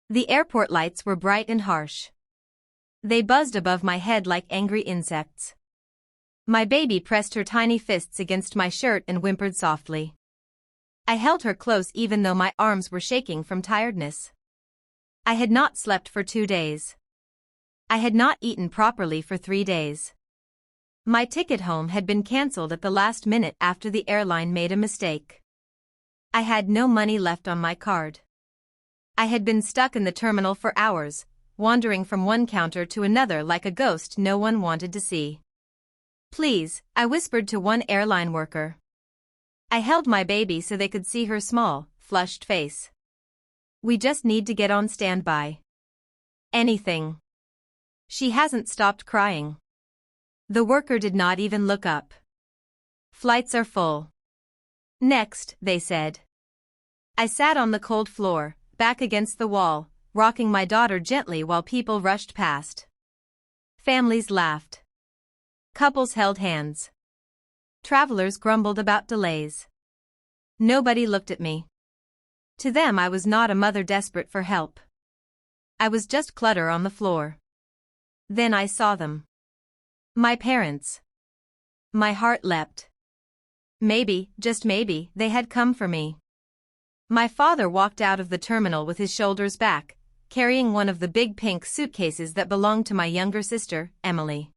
The airport lights were bright and harsh. They buzzed above my head like angry insects. My baby pressed her tiny fists against my shirt and whimpered softly. I held her close even though my arms were shaking from tiredness. I had not slept for 2 days. I had not eaten properly for 3 days. My ticket home had been cancelled at the last minute after the airline made a mistake. I had no money left on my card. I had been stuck in the terminal for hours, wandering from one counter to another like a ghost no one wanted to see. "Please," I whispered to one airline worker. I held my baby so they could see her small, flushed face. "We just need to get on standby." "Anything." "She hasn't stopped crying." The worker did not even look up. "Flights are full." "Next," they said. I sat on the cold floor, back against the wall, rocking my daughter gently while people rushed past. Families laughed. Couples held hands. Travelers grumbled about delays. Nobody looked at me. To them I was not a mother desperate for help. I was just clutter on the floor. Then I saw them. My parents. My heart leapt. Maybe, just maybe, they had come for me. My father walked out of the terminal with his shoulders back, carrying one of the big pink suitcases that belonged to my younger sister, Emily.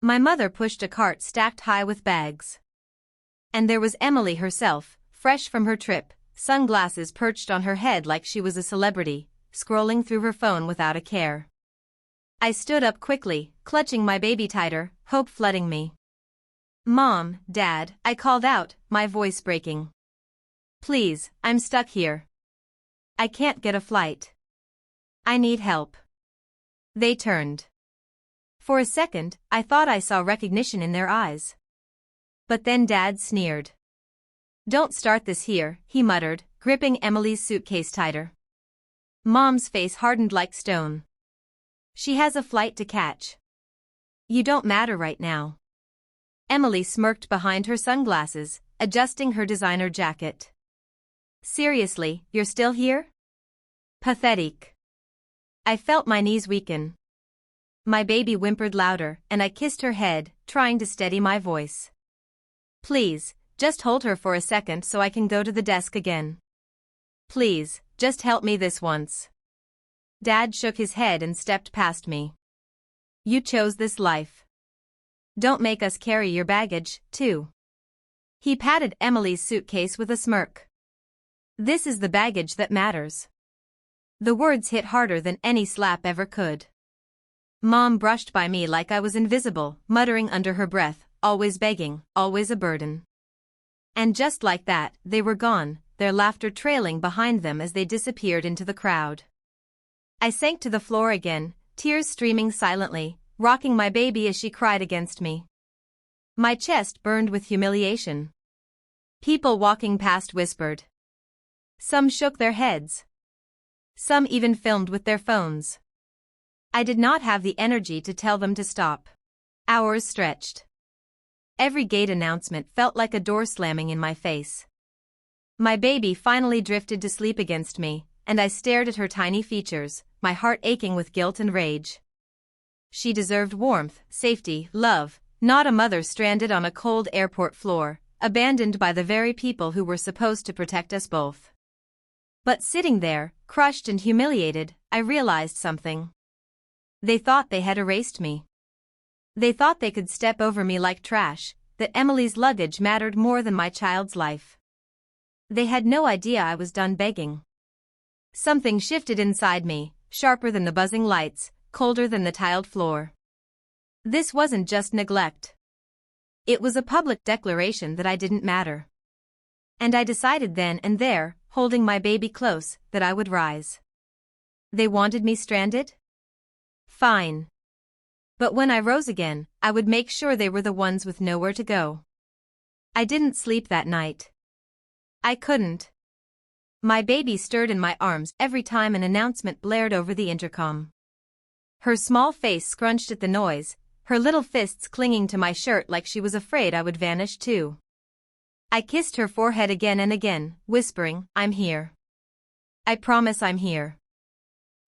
My mother pushed a cart stacked high with bags. And there was Emily herself, fresh from her trip, sunglasses perched on her head like she was a celebrity, scrolling through her phone without a care. I stood up quickly, clutching my baby tighter, hope flooding me. "Mom, Dad," I called out, my voice breaking. "Please, I'm stuck here. I can't get a flight. I need help." They turned. For a second, I thought I saw recognition in their eyes. But then Dad sneered. "Don't start this here," he muttered, gripping Emily's suitcase tighter. Mom's face hardened like stone. "She has a flight to catch. You don't matter right now." Emily smirked behind her sunglasses, adjusting her designer jacket. "Seriously, you're still here? Pathetic." I felt my knees weaken. My baby whimpered louder, and I kissed her head, trying to steady my voice. "Please, just hold her for a second so I can go to the desk again. Please, just help me this once." Dad shook his head and stepped past me. "You chose this life. Don't make us carry your baggage, too." He patted Emily's suitcase with a smirk. "This is the baggage that matters." The words hit harder than any slap ever could. Mom brushed by me like I was invisible, muttering under her breath, "Always begging, always a burden." And just like that, they were gone, their laughter trailing behind them as they disappeared into the crowd. I sank to the floor again, tears streaming silently, rocking my baby as she cried against me. My chest burned with humiliation. People walking past whispered. Some shook their heads. Some even filmed with their phones. I did not have the energy to tell them to stop. Hours stretched. Every gate announcement felt like a door slamming in my face. My baby finally drifted to sleep against me, and I stared at her tiny features, my heart aching with guilt and rage. She deserved warmth, safety, love, not a mother stranded on a cold airport floor, abandoned by the very people who were supposed to protect us both. But sitting there, crushed and humiliated, I realized something. They thought they had erased me. They thought they could step over me like trash, that Emily's luggage mattered more than my child's life. They had no idea I was done begging. Something shifted inside me, sharper than the buzzing lights, colder than the tiled floor. This wasn't just neglect. It was a public declaration that I didn't matter. And I decided then and there, holding my baby close, that I would rise. They wanted me stranded? Fine. But when I rose again, I would make sure they were the ones with nowhere to go. I didn't sleep that night. I couldn't. My baby stirred in my arms every time an announcement blared over the intercom. Her small face scrunched at the noise, her little fists clinging to my shirt like she was afraid I would vanish too. I kissed her forehead again and again, whispering, "I'm here. I promise I'm here."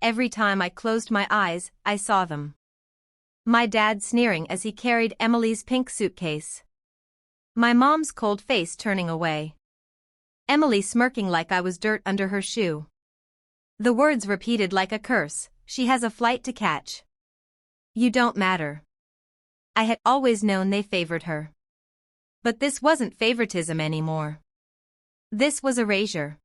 Every time I closed my eyes, I saw them. My dad sneering as he carried Emily's pink suitcase. My mom's cold face turning away. Emily smirking like I was dirt under her shoe. The words repeated like a curse, "She has a flight to catch. You don't matter." I had always known they favored her. But this wasn't favoritism anymore. This was erasure.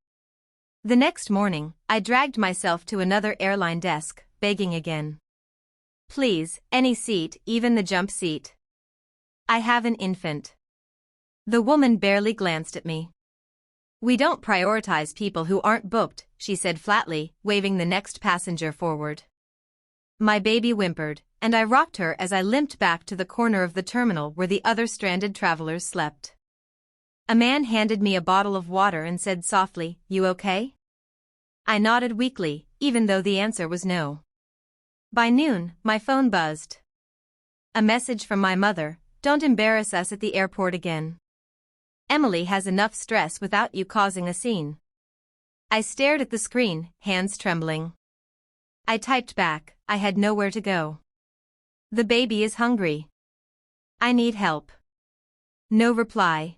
The next morning, I dragged myself to another airline desk, begging again. "Please, any seat, even the jump seat. I have an infant." The woman barely glanced at me. "We don't prioritize people who aren't booked," she said flatly, waving the next passenger forward. My baby whimpered, and I rocked her as I limped back to the corner of the terminal where the other stranded travelers slept. A man handed me a bottle of water and said softly, "You okay?" I nodded weakly, even though the answer was no. By noon, my phone buzzed. A message from my mother: "Don't embarrass us at the airport again. Emily has enough stress without you causing a scene." I stared at the screen, hands trembling. I typed back, "I had nowhere to go. The baby is hungry. I need help." No reply.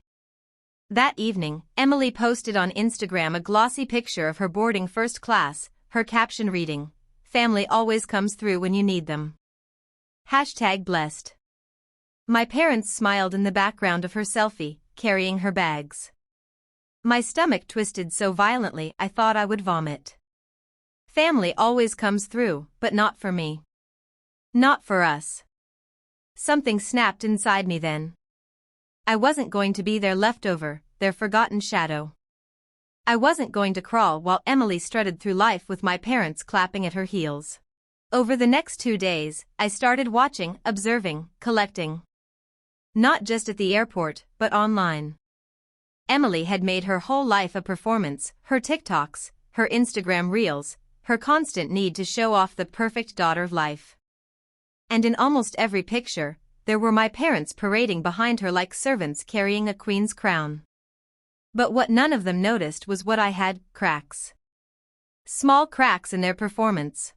That evening, Emily posted on Instagram a glossy picture of her boarding first class, her caption reading, "Family always comes through when you need them. #blessed." My parents smiled in the background of her selfie, carrying her bags. My stomach twisted so violently I thought I would vomit. Family always comes through, but not for me. Not for us. Something snapped inside me then. I wasn't going to be their leftover, their forgotten shadow. I wasn't going to crawl while Emily strutted through life with my parents clapping at her heels. Over the next 2 days, I started watching, observing, collecting. Not just at the airport, but online. Emily had made her whole life a performance, her TikToks, her Instagram reels, her constant need to show off the perfect daughter life. And in almost every picture, there were my parents parading behind her like servants carrying a queen's crown. But what none of them noticed was what I had: cracks. Small cracks in their performance.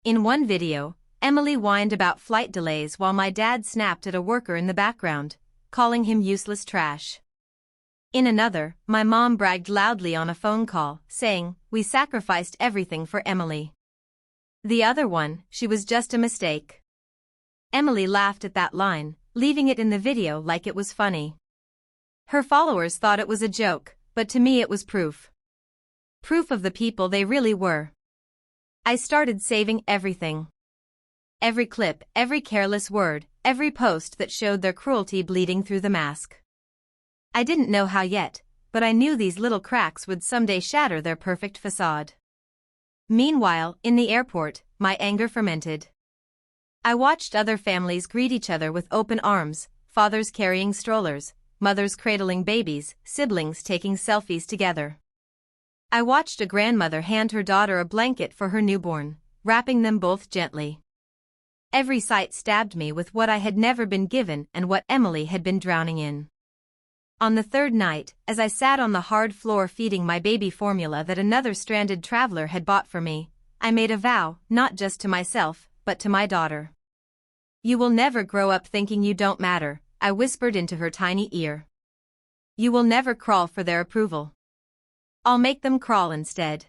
In one video, Emily whined about flight delays while my dad snapped at a worker in the background, calling him useless trash. In another, my mom bragged loudly on a phone call, saying, "We sacrificed everything for Emily." The other one, "She was just a mistake." Emily laughed at that line, leaving it in the video like it was funny. Her followers thought it was a joke, but to me it was proof. Proof of the people they really were. I started saving everything. Every clip, every careless word, every post that showed their cruelty bleeding through the mask. I didn't know how yet, but I knew these little cracks would someday shatter their perfect facade. Meanwhile, in the airport, my anger fermented. I watched other families greet each other with open arms, fathers carrying strollers, mothers cradling babies, siblings taking selfies together. I watched a grandmother hand her daughter a blanket for her newborn, wrapping them both gently. Every sight stabbed me with what I had never been given and what Emily had been drowning in. On the third night, as I sat on the hard floor feeding my baby formula that another stranded traveler had bought for me, I made a vow, not just to myself, but to my daughter. "You will never grow up thinking you don't matter," I whispered into her tiny ear. "You will never crawl for their approval. I'll make them crawl instead."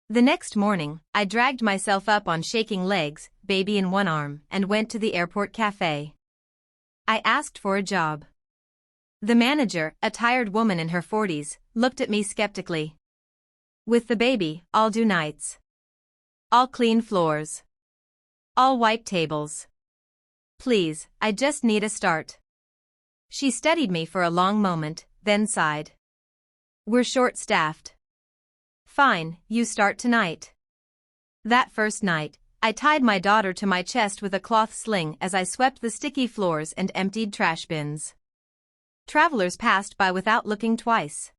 The next morning, I dragged myself up on shaking legs, baby in one arm, and went to the airport cafe. I asked for a job. The manager, a tired woman in her 40s, looked at me skeptically. "With the baby, I'll do nights. I'll clean floors. I'll wipe tables. Please, I just need a start." She studied me for a long moment, then sighed. "We're short-staffed." "Fine, you start tonight." That first night, I tied my daughter to my chest with a cloth sling as I swept the sticky floors and emptied trash bins. Travelers passed by without looking twice.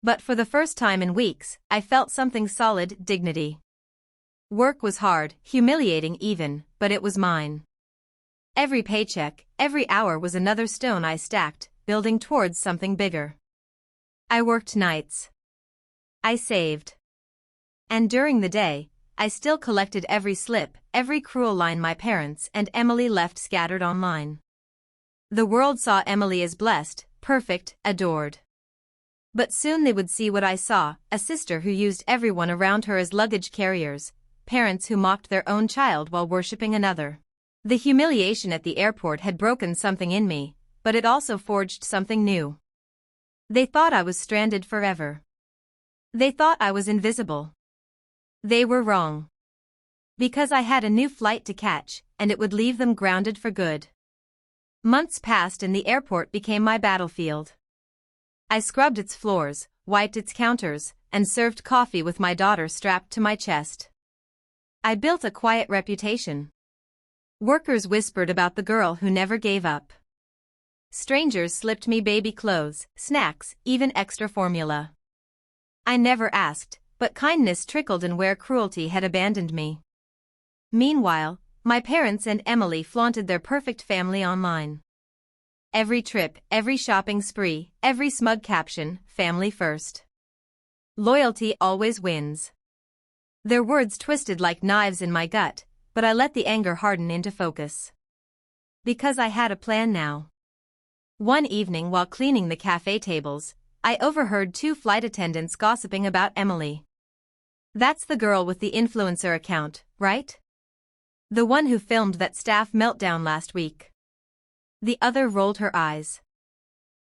But for the first time in weeks, I felt something solid: dignity. Work was hard, humiliating even, but it was mine. Every paycheck, every hour was another stone I stacked, building towards something bigger. I worked nights. I saved. And during the day, I still collected every slip, every cruel line my parents and Emily left scattered online. The world saw Emily as blessed, perfect, adored. But soon they would see what I saw, a sister who used everyone around her as luggage carriers, parents who mocked their own child while worshipping another. The humiliation at the airport had broken something in me, but it also forged something new. They thought I was stranded forever. They thought I was invisible. They were wrong. Because I had a new flight to catch, and it would leave them grounded for good. Months passed and the airport became my battlefield. I scrubbed its floors, wiped its counters, and served coffee with my daughter strapped to my chest. I built a quiet reputation. Workers whispered about the girl who never gave up. Strangers slipped me baby clothes, snacks, even extra formula. I never asked, but kindness trickled in where cruelty had abandoned me. Meanwhile, my parents and Emily flaunted their perfect family online. Every trip, every shopping spree, every smug caption, family first. Loyalty always wins. Their words twisted like knives in my gut, but I let the anger harden into focus. Because I had a plan now. One evening while cleaning the cafe tables, I overheard two flight attendants gossiping about Emily. "That's the girl with the influencer account, right? The one who filmed that staff meltdown last week." The other rolled her eyes.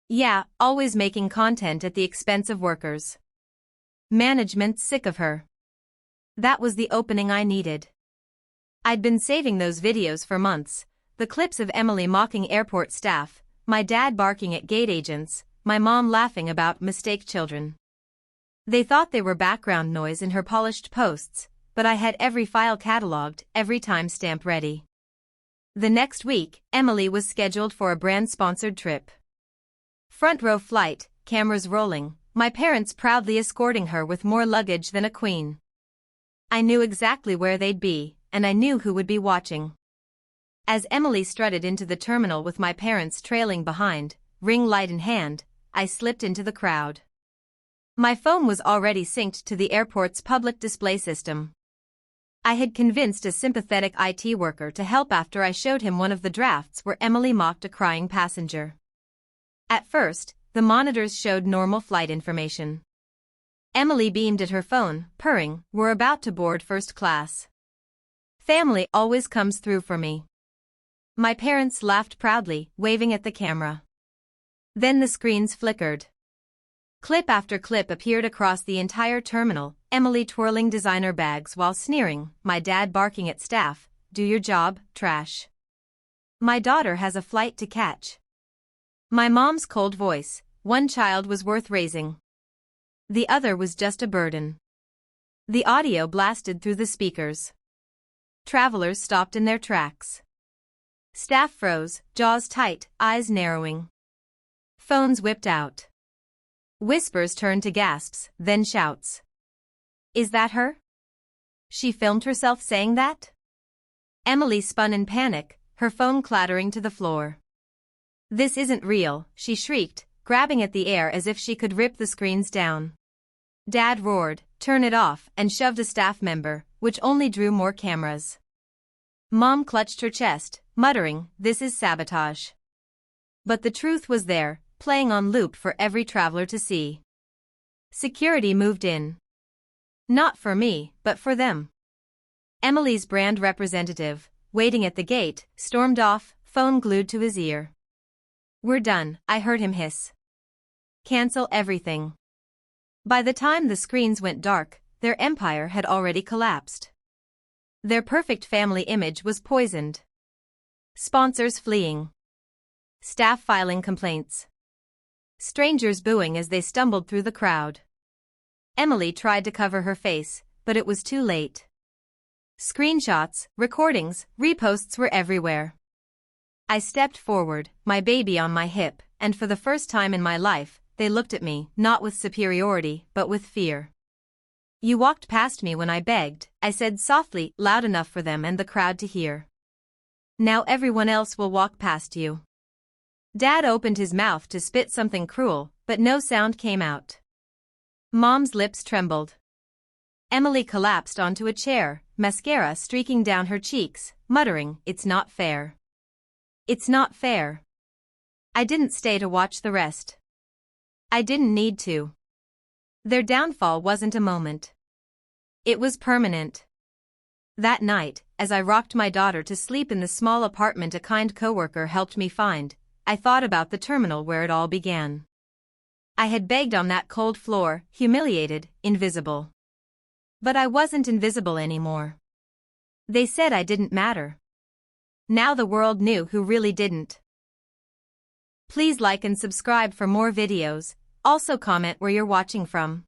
"Yeah, always making content at the expense of workers. Management's sick of her." That was the opening I needed. I'd been saving those videos for months, the clips of Emily mocking airport staff, my dad barking at gate agents, my mom laughing about mistake children. They thought they were background noise in her polished posts, but I had every file cataloged, every timestamp ready. The next week, Emily was scheduled for a brand-sponsored trip. Front row flight, cameras rolling, my parents proudly escorting her with more luggage than a queen. I knew exactly where they'd be, and I knew who would be watching. As Emily strutted into the terminal with my parents trailing behind, ring light in hand, I slipped into the crowd. My phone was already synced to the airport's public display system. I had convinced a sympathetic IT worker to help after I showed him one of the drafts where Emily mocked a crying passenger. At first, the monitors showed normal flight information. Emily beamed at her phone, purring, "We're about to board first class. Family always comes through for me." My parents laughed proudly, waving at the camera. Then the screens flickered. Clip after clip appeared across the entire terminal, Emily twirling designer bags while sneering, my dad barking at staff, "Do your job, trash. My daughter has a flight to catch." My mom's cold voice, "One child was worth raising. The other was just a burden." The audio blasted through the speakers. Travelers stopped in their tracks. Staff froze, jaws tight, eyes narrowing. Phones whipped out. Whispers turned to gasps, then shouts. "Is that her? She filmed herself saying that?" Emily spun in panic, her phone clattering to the floor. "This isn't real," she shrieked, grabbing at the air as if she could rip the screens down. Dad roared, "Turn it off," and shoved a staff member, which only drew more cameras. Mom clutched her chest, muttering, "This is sabotage." But the truth was there, playing on loop for every traveler to see. Security moved in. Not for me, but for them. Emily's brand representative, waiting at the gate, stormed off, phone glued to his ear. "We're done," I heard him hiss. "Cancel everything." By the time the screens went dark, their empire had already collapsed. Their perfect family image was poisoned. Sponsors fleeing. Staff filing complaints. Strangers booing as they stumbled through the crowd. Emily tried to cover her face, but it was too late. Screenshots, recordings, reposts were everywhere. I stepped forward, my baby on my hip, and for the first time in my life, they looked at me, not with superiority, but with fear. "You walked past me when I begged," I said softly, loud enough for them and the crowd to hear. "Now everyone else will walk past you." Dad opened his mouth to spit something cruel, but no sound came out. Mom's lips trembled. Emily collapsed onto a chair, mascara streaking down her cheeks, muttering, "It's not fair. It's not fair." I didn't stay to watch the rest. I didn't need to. Their downfall wasn't a moment. It was permanent. That night, as I rocked my daughter to sleep in the small apartment a kind coworker helped me find, I thought about the terminal where it all began. I had begged on that cold floor, humiliated, invisible. But I wasn't invisible anymore. They said I didn't matter. Now the world knew who really didn't. Please like and subscribe for more videos, also comment where you're watching from.